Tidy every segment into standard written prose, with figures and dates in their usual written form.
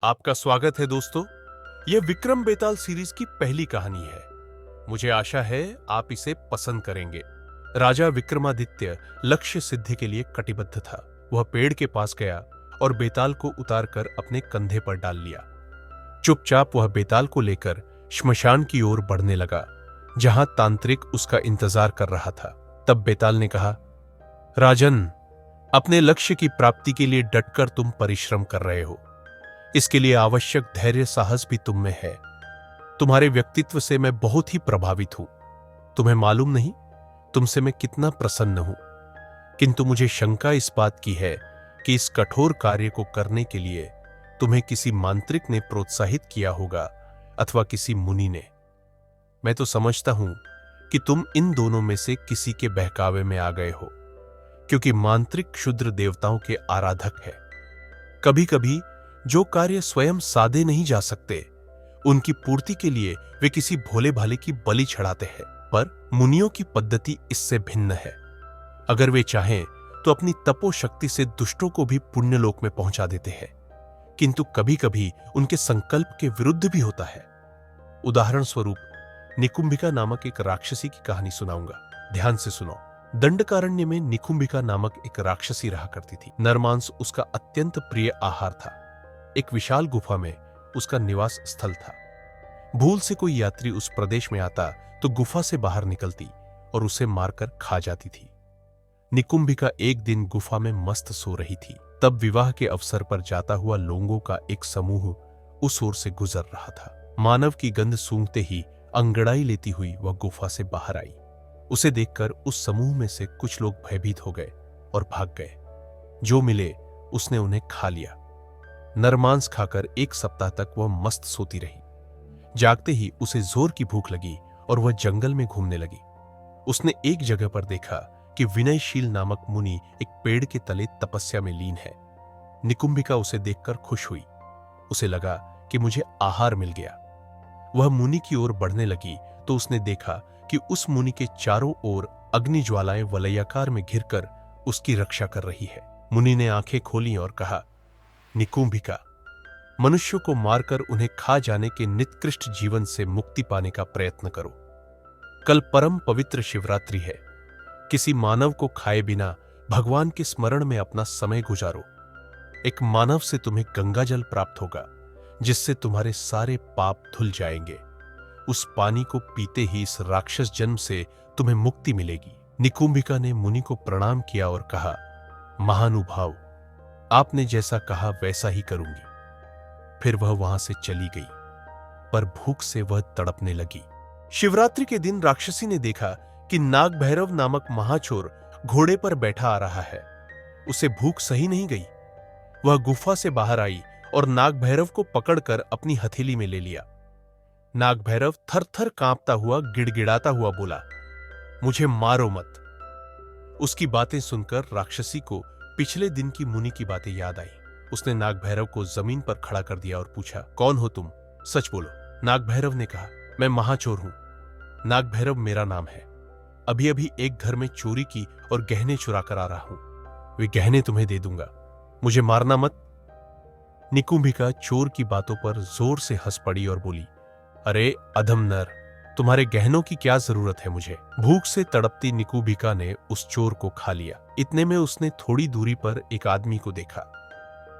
आपका स्वागत है दोस्तों। यह विक्रम बेताल सीरीज की पहली कहानी है। मुझे आशा है आप इसे पसंद करेंगे। राजा विक्रमादित्य लक्ष्य सिद्धि के लिए कटिबद्ध था। वह पेड़ के पास गया और बेताल को उतारकर अपने कंधे पर डाल लिया। चुपचाप वह बेताल को लेकर श्मशान की ओर बढ़ने लगा, जहां तांत्रिक उसका इंतजार कर रहा था। तब बेताल ने कहा, राजन, अपने लक्ष्य की प्राप्ति के लिए डटकर तुम परिश्रम कर रहे हो। इसके लिए आवश्यक धैर्य साहस भी तुम में है। तुम्हारे व्यक्तित्व से मैं बहुत ही प्रभावित हूं। तुम्हें मालूम नहीं तुमसे मैं कितना प्रसन्न हूं, किंतु मुझे शंका इस बात की है कि इस कठोर कार्य को करने के लिए तुम्हें किसी मांत्रिक ने प्रोत्साहित किया होगा अथवा किसी मुनि ने। मैं तो समझता हूं कि तुम इन दोनों में से किसी के बहकावे में आ गए हो, क्योंकि मांत्रिक क्षुद्र देवताओं के आराधक है। कभी कभी जो कार्य स्वयं साधे नहीं जा सकते, उनकी पूर्ति के लिए वे किसी भोले भाले की बलि चढ़ाते हैं। पर मुनियों की पद्धति इससे भिन्न है। अगर वे चाहें तो अपनी तपो शक्ति से दुष्टों को भी पुण्यलोक में पहुंचा देते हैं, किंतु कभी कभी उनके संकल्प के विरुद्ध भी होता है। उदाहरण स्वरूप निकुंभिका नामक एक राक्षसी की कहानी सुनाऊंगा। ध्यान से सुनो। दंडकारण्य में निकुंभिका नामक एक राक्षसी रहा करती थी। नरमांस उसका अत्यंत प्रिय आहार था। एक विशाल गुफा में उसका निवास स्थल था। भूल से कोई यात्री उस प्रदेश में आता तो गुफा से बाहर निकलती और उसे मारकर खा जाती थी। निकुंभिका एक दिन गुफा में मस्त सो रही थी। तब विवाह के अवसर पर जाता हुआ लोगों का एक समूह उस ओर से गुजर रहा था। मानव की गंध सूंघते ही अंगड़ाई लेती हुई वह गुफा से बाहर आई। उसे देखकर उस समूह में से कुछ लोग भयभीत हो गए और भाग गए। जो मिले उसने उन्हें खा लिया। नरमांस खाकर एक सप्ताह तक वह मस्त सोती रही। जागते ही उसे जोर की भूख लगी और वह जंगल में घूमने लगी। उसने एक जगह पर देखा कि विनयशील नामक मुनि एक पेड़ के तले तपस्या में लीन है। निकुंभिका उसे देखकर खुश हुई। उसे लगा कि मुझे आहार मिल गया। वह मुनि की ओर बढ़ने लगी तो उसने देखा कि उस मुनि के चारों ओर अग्नि ज्वालाएं वलयाकार में घिरकर उसकी रक्षा कर रही है। मुनि ने आंखें खोली और कहा, निकुंभिका, मनुष्यों को मारकर उन्हें खा जाने के निकृष्ट जीवन से मुक्ति पाने का प्रयत्न करो। कल परम पवित्र शिवरात्रि है। किसी मानव को खाए बिना भगवान के स्मरण में अपना समय गुजारो। एक मानव से तुम्हें गंगा जल प्राप्त होगा, जिससे तुम्हारे सारे पाप धुल जाएंगे। उस पानी को पीते ही इस राक्षस जन्म से तुम्हें मुक्ति मिलेगी। निकुंभिका ने मुनि को प्रणाम किया और कहा, महानुभाव, आपने जैसा कहा वैसा ही करूंगी। फिर वह वहां से चली गई, पर भूख से वह तड़पने लगी। शिवरात्रि के दिन राक्षसी ने देखा कि नाग भैरव नामक महाचोर घोड़े पर बैठा आ रहा है। उसे भूख सही नहीं गई। वह गुफा से बाहर आई और नाग भैरव को पकड़कर अपनी हथेली में ले लिया। नाग भैरव थर थर कांपता हुआ गिड़गिड़ाता हुआ बोला, मुझे मारो मत। उसकी बातें सुनकर राक्षसी को पिछले दिन की मुनि की बातें याद आई। उसने नाग भैरव को जमीन पर खड़ा कर दिया और पूछा, कौन हो तुम? सच बोलो। नाग भैरव ने कहा, मैं महाचोर हूं। नाग भैरव मेरा नाम है। अभी अभी एक घर में चोरी की और गहने चुरा कर आ रहा हूं। वे गहने तुम्हें दे दूंगा, मुझे मारना मत। निकुंभिका चोर की बातों पर जोर से हंस पड़ी और बोली, अरे अधम नर, तुम्हारे गहनों की क्या जरूरत है मुझे? भूख से तड़पती निकुंभिका ने उस चोर को खा लिया। इतने में उसने थोड़ी दूरी पर एक आदमी को देखा।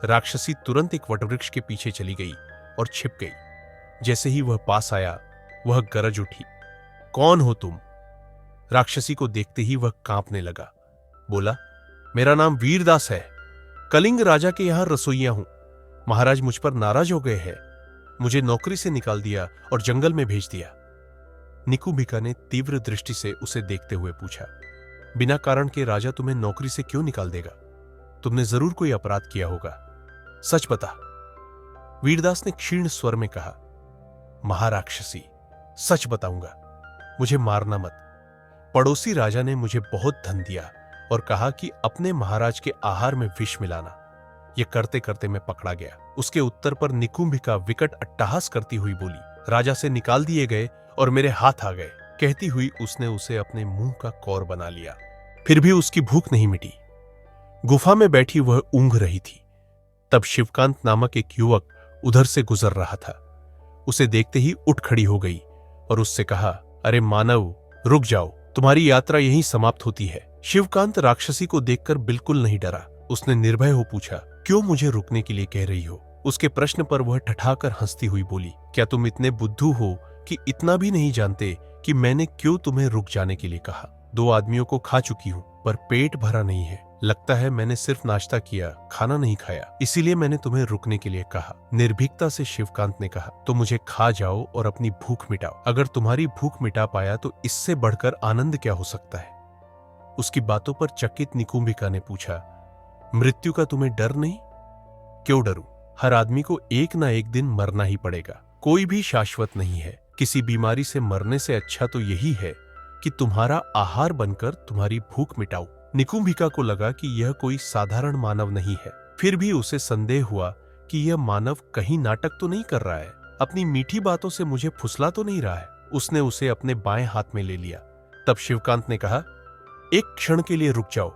राक्षसी तुरंत एक वटवृक्ष के पीछे चली गई और छिप गई। जैसे ही वह पास आया, वह गरज उठी, कौन हो तुम? राक्षसी को देखते ही वह कांपने लगा। बोला, मेरा नाम वीरदास है। कलिंग राजा के यहां रसोइया हूं। महाराज मुझ पर नाराज हो गए हैं। मुझे नौकरी से निकाल दिया और जंगल में भेज दिया। निकुंभिका ने तीव्र दृष्टि से उसे देखते हुए पूछा, बिना कारण के राजा तुम्हें नौकरी से क्यों निकाल देगा? तुमने जरूर कोई अपराध किया होगा, सच बता। वीरदास ने क्षीण स्वर में कहा, महाराक्षसी, सच बताऊंगा, मुझे मारना मत। पड़ोसी राजा ने मुझे बहुत धन दिया और कहा कि अपने महाराज के आहार में विष मिलाना। यह करते करते मैं पकड़ा गया। उसके उत्तर पर निकुंभिका विकट अट्टहास करती हुई बोली, राजा से निकाल दिए गए और मेरे हाथ आ गए। कहती हुई उसने उसे अपने मुंह का कौर बना लिया। फिर भी उसकी भूख नहीं मिटी। गुफा में बैठी वह ऊंघ रही थी। तब शिवकांत नामक एक युवक उधर से गुजर रहा था। उसे देखते ही उठ खड़ी हो गई और उससे कहा, अरे मानव, रुक जाओ, तुम्हारी यात्रा यहीं समाप्त होती है। शिवकांत राक्षसी को देखकर बिल्कुल नहीं डरा। उसने निर्भय हो पूछा, क्यों मुझे रुकने के लिए कह रही हो? उसके प्रश्न पर वह ठठाकर हंसती हुई बोली, क्या तुम इतने बुद्धू हो कि इतना भी नहीं जानते कि मैंने क्यों तुम्हें रुक जाने के लिए कहा? 2 आदमियों को खा चुकी हूं, पर पेट भरा नहीं है। लगता है मैंने सिर्फ नाश्ता किया, खाना नहीं खाया, इसीलिए मैंने तुम्हें रुकने के लिए कहा। निर्भीकता से शिवकांत ने कहा, तो मुझे खा जाओ और अपनी भूख मिटाओ। अगर तुम्हारी भूख मिटा पाया तो इससे बढ़कर आनंद क्या हो सकता है? उसकी बातों पर चकित निकुंभिका ने पूछा, मृत्यु का तुम्हें डर नहीं? क्यों डरूं? हर आदमी को एक ना एक दिन मरना ही पड़ेगा। कोई भी शाश्वत नहीं है। किसी बीमारी से मरने से अच्छा तो यही है कि तुम्हारा आहार बनकर तुम्हारी भूख मिटाऊं। निकुंभिका को लगा कि यह कोई साधारण मानव नहीं है। फिर भी उसे संदेह हुआ कि यह मानव कहीं नाटक तो नहीं कर रहा है, अपनी मीठी बातों से मुझे फुसला तो नहीं रहा है। उसने उसे अपने बाएं हाथ में ले लिया। तब शिवकांत ने कहा, एक क्षण के लिए रुक जाओ।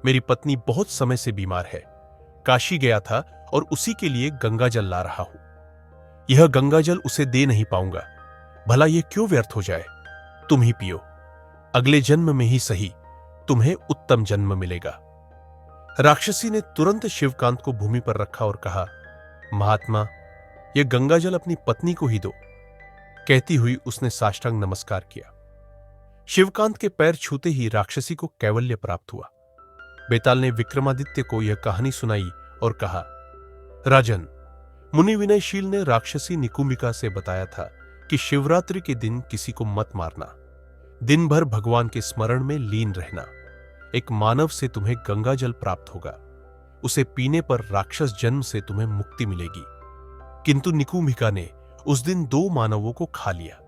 मेरी पत्नी बहुत समय से बीमार है। काशी गया था और उसी के लिए गंगाजल ला रहा हूं। यह गंगाजल उसे दे नहीं पाऊंगा। भला यह क्यों व्यर्थ हो जाए? तुम ही पियो। अगले जन्म में ही सही, तुम्हें उत्तम जन्म मिलेगा। राक्षसी ने तुरंत शिवकांत को भूमि पर रखा और कहा, महात्मा, यह गंगाजल अपनी पत्नी को ही दो। कहती हुई उसने साष्टांग नमस्कार किया। शिवकांत के पैर छूते ही राक्षसी को कैवल्य प्राप्त हुआ। बेताल ने विक्रमादित्य को यह कहानी सुनाई और कहा, राजन, मुनि विनयशील ने राक्षसी निकुंभिका से बताया था कि शिवरात्रि के दिन किसी को मत मारना, दिन भर भगवान के स्मरण में लीन रहना। एक मानव से तुम्हें गंगाजल प्राप्त होगा। उसे पीने पर राक्षस जन्म से तुम्हें मुक्ति मिलेगी। किंतु निकुंभिका ने उस दिन 2 मानवों को खा लिया।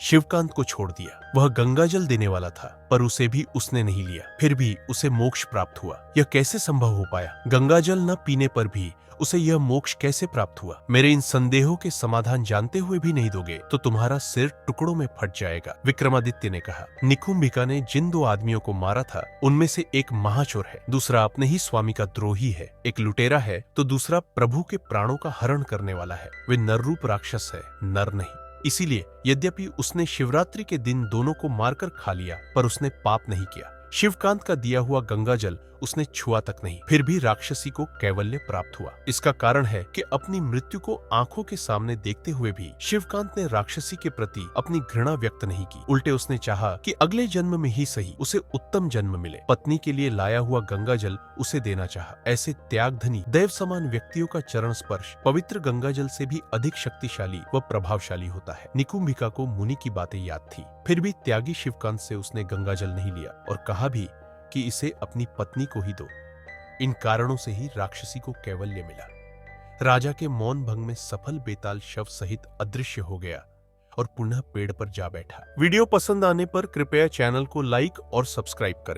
शिवकांत को छोड़ दिया। वह गंगाजल देने वाला था, पर उसे भी उसने नहीं लिया। फिर भी उसे मोक्ष प्राप्त हुआ। यह कैसे संभव हो पाया? गंगाजल न पीने पर भी उसे यह मोक्ष कैसे प्राप्त हुआ? मेरे इन संदेहों के समाधान जानते हुए भी नहीं दोगे तो तुम्हारा सिर टुकड़ों में फट जाएगा। विक्रमादित्य ने कहा, निकुंभिका ने जिन 2 आदमियों को मारा था उनमें से एक महाचोर है, दूसरा अपने ही स्वामी का द्रोही है। एक लुटेरा है तो दूसरा प्रभु के प्राणों का हरण करने वाला है। वे नर रूप राक्षस है, नर नहीं। इसीलिए यद्यपि उसने शिवरात्रि के दिन दोनों को मारकर खा लिया, पर उसने पाप नहीं किया। शिवकांत का दिया हुआ गंगाजल उसने छुआ तक नहीं। फिर भी राक्षसी को कैवल्य प्राप्त हुआ। इसका कारण है कि अपनी मृत्यु को आंखों के सामने देखते हुए भी शिवकांत ने राक्षसी के प्रति अपनी घृणा व्यक्त नहीं की। उल्टे उसने चाहा कि अगले जन्म में ही सही उसे उत्तम जन्म मिले। पत्नी के लिए लाया हुआ गंगाजल उसे देना चाहा। ऐसे त्यागधनी दैव समान व्यक्तियों का चरण स्पर्श पवित्र गंगाजल से भी अधिक शक्तिशाली व प्रभावशाली होता है। निकुंभिका को मुनि की बातें याद थी, फिर भी त्यागी शिवकांत से उसने गंगाजल नहीं लिया और कहा भी कि इसे अपनी पत्नी को ही दो। इन कारणों से ही राक्षसी को कैवल्य मिला। राजा के मौन भंग में सफल बेताल शव सहित अदृश्य हो गया और पुनः पेड़ पर जा बैठा। वीडियो पसंद आने पर कृपया चैनल को लाइक और सब्सक्राइब करें।